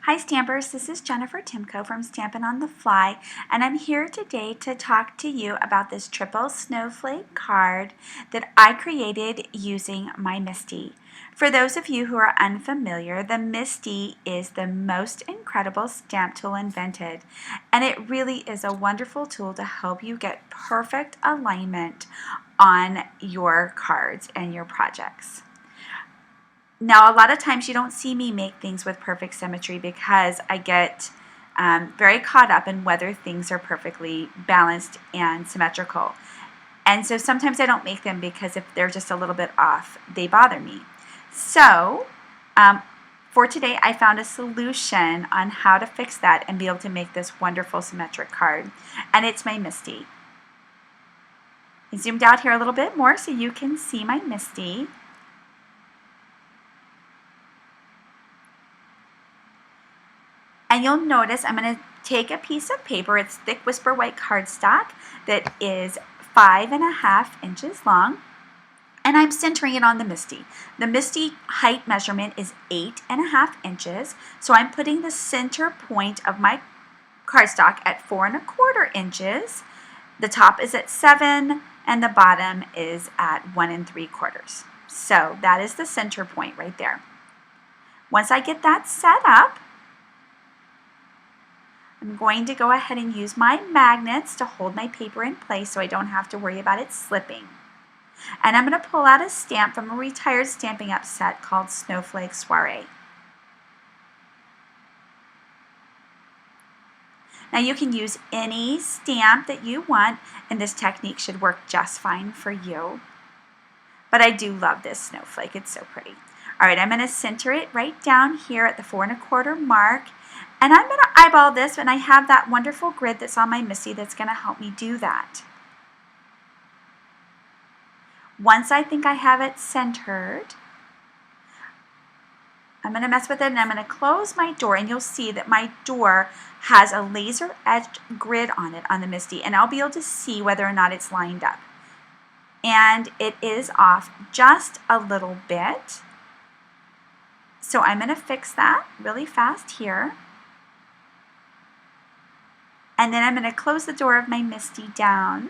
Hi Stampers, this is Jennifer Timko from Stampin' on the Fly, and I'm here today to talk to you about this triple snowflake card that I created using my Misti. For those of you who are unfamiliar, the Misti is the most incredible stamp tool invented, and it really is a wonderful tool to help you get perfect alignment on your cards and your projects. Now, a lot of times you don't see me make things with perfect symmetry because I get very caught up in whether things are perfectly balanced and symmetrical. And so sometimes I don't make them because if they're just a little bit off, they bother me. So for today, I found a solution on how to fix that and be able to make this wonderful symmetric card. And it's my Misti. I zoomed out here a little bit more so you can see my Misti. And you'll notice I'm going to take a piece of paper, it's thick whisper white cardstock that is 5.5 inches long, and I'm centering it on the Misti. The Misti height measurement is 8.5 inches, so I'm putting the center point of my cardstock at 4.25 inches. The top is at 7 and the bottom is at 1.75. So that is the center point right there. Once I get that set up, I'm going to go ahead and use my magnets to hold my paper in place so I don't have to worry about it slipping. And I'm going to pull out a stamp from a retired Stampin' Up set called Snowflake Soiree. Now you can use any stamp that you want, and this technique should work just fine for you. But I do love this snowflake, it's so pretty. Alright, I'm going to center it right down here at the 4.25 mark. And I'm going to eyeball this, and I have that wonderful grid that's on my Misti that's going to help me do that. Once I think I have it centered, I'm going to mess with it and I'm going to close my door, and you'll see that my door has a laser edged grid on it on the Misti, and I'll be able to see whether or not it's lined up. And it is off just a little bit. So I'm going to fix that really fast here. And then I'm going to close the door of my Misti down.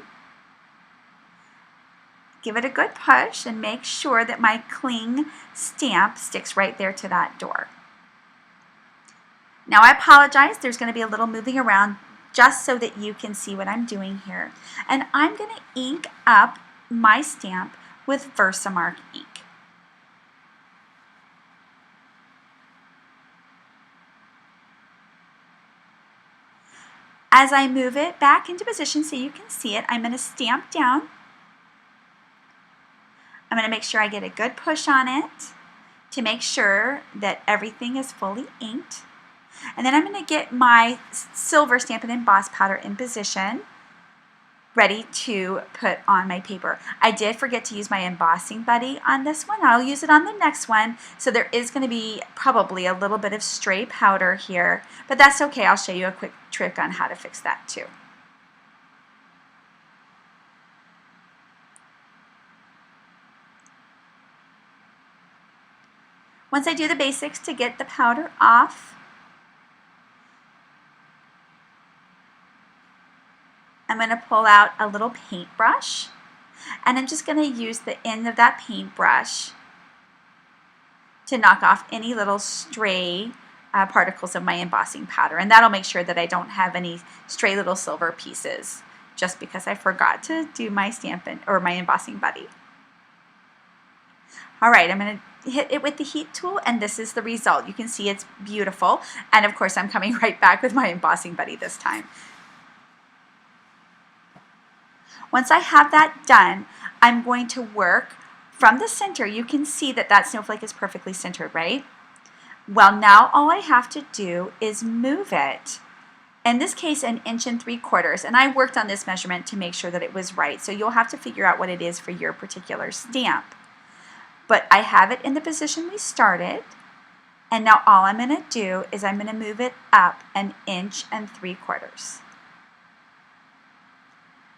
Give it a good push and make sure that my cling stamp sticks right there to that door. Now I apologize, there's going to be a little moving around just so that you can see what I'm doing here. And I'm going to ink up my stamp with Versamark ink. As I move it back into position so you can see it, I'm going to stamp down. I'm going to make sure I get a good push on it to make sure that everything is fully inked. And then I'm going to get my silver Stampin' Emboss powder in position, ready to put on my paper. I did forget to use my embossing buddy on this one. I'll use it on the next one. So there is going to be probably a little bit of stray powder here, but that's okay. I'll show you a quick trick on how to fix that too. Once I do the basics to get the powder off, I'm going to pull out a little paintbrush, and I'm just going to use the end of that paintbrush to knock off any little stray particles of my embossing powder, and that'll make sure that I don't have any stray little silver pieces just because I forgot to do my Stampin' or my embossing buddy. Alright, I'm going to hit it with the heat tool, and this is the result. You can see it's beautiful, and of course I'm coming right back with my embossing buddy this time. Once I have that done, I'm going to work from the center. You can see that that snowflake is perfectly centered, right? Well, now all I have to do is move it, in this case 1 3/4 inches, and I worked on this measurement to make sure that it was right, so you'll have to figure out what it is for your particular stamp. But I have it in the position we started, and now all I'm going to do is I'm going to move it up 1 3/4 inches.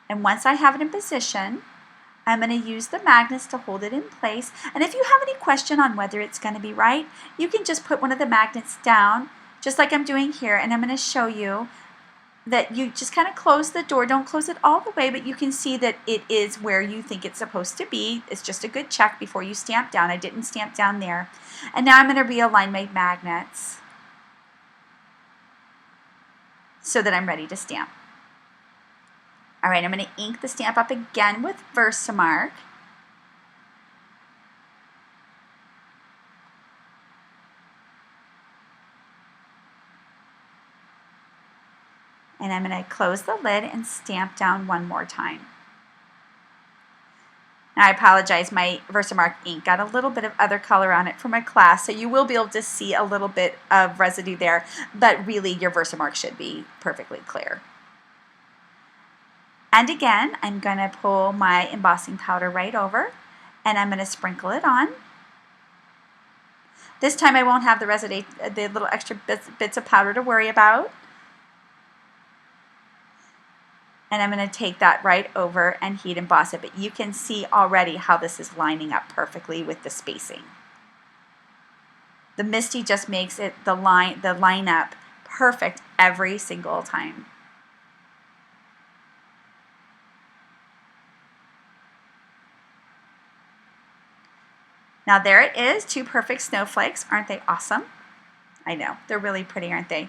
And once I have it in position, I'm going to use the magnets to hold it in place. And if you have any question on whether it's going to be right, you can just put one of the magnets down just like I'm doing here, and I'm going to show you that you just kind of close the door. Don't close it all the way, but you can see that it is where you think it's supposed to be. It's just a good check before you stamp down. I didn't stamp down there. And now I'm going to realign my magnets so that I'm ready to stamp. All right, I'm going to ink the stamp up again with Versamark. And I'm going to close the lid and stamp down one more time. Now I apologize, my Versamark ink got a little bit of other color on it for my class, so you will be able to see a little bit of residue there, but really your Versamark should be perfectly clear. And again, I'm going to pull my embossing powder right over, and I'm going to sprinkle it on. This time I won't have the residue, the little extra bits of powder to worry about. And I'm going to take that right over and heat emboss it. But you can see already how this is lining up perfectly with the spacing. The Misti just makes it the lineup perfect every single time. Now there it is, 2 perfect snowflakes. Aren't they awesome? I know, they're really pretty, aren't they?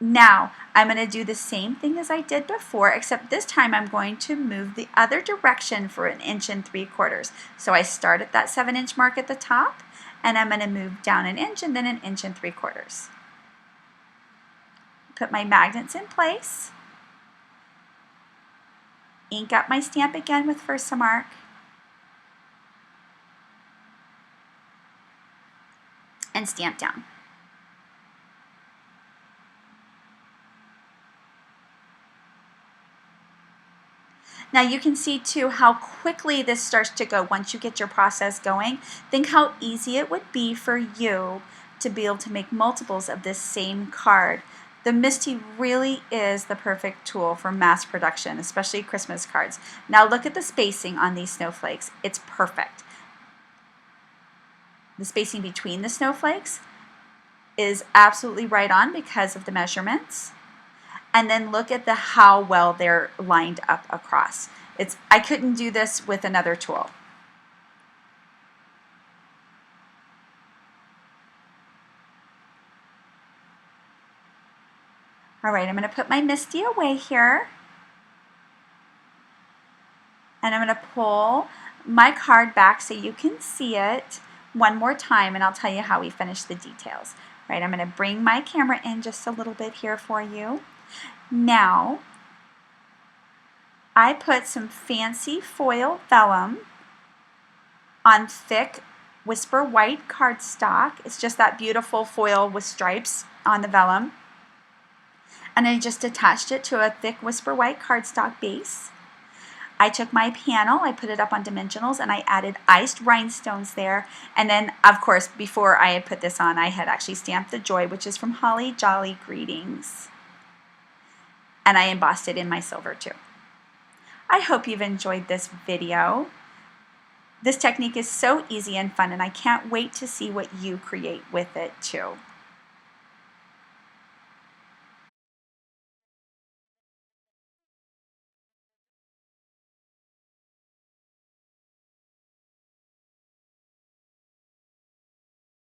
Now, I'm going to do the same thing as I did before, except this time I'm going to move the other direction for 1 3/4 inches. So I start at that 7-inch mark at the top, and I'm going to move down 1 inch and then 1 3/4 inches. Put my magnets in place, ink up my stamp again with Versamark, and stamp down. Now you can see too how quickly this starts to go once you get your process going. Think how easy it would be for you to be able to make multiples of this same card. The Misti really is the perfect tool for mass production, especially Christmas cards. Now look at the spacing on these snowflakes. It's perfect. The spacing between the snowflakes is absolutely right on because of the measurements. And then look at how well they're lined up across. I couldn't do this with another tool. All right, I'm going to put my Misti away here. And I'm going to pull my card back so you can see it one more time, and I'll tell you how we finish the details. All right, I'm going to bring my camera in just a little bit here for you. Now, I put some fancy foil vellum on thick Whisper White cardstock. It's just that beautiful foil with stripes on the vellum. And I just attached it to a thick Whisper White cardstock base. I took my panel, I put it up on dimensionals, and I added iced rhinestones there. And then, of course, before I had put this on, I had actually stamped the Joy, which is from Holly Jolly Greetings. And I embossed it in my silver too. I hope you've enjoyed this video. This technique is so easy and fun, and I can't wait to see what you create with it too.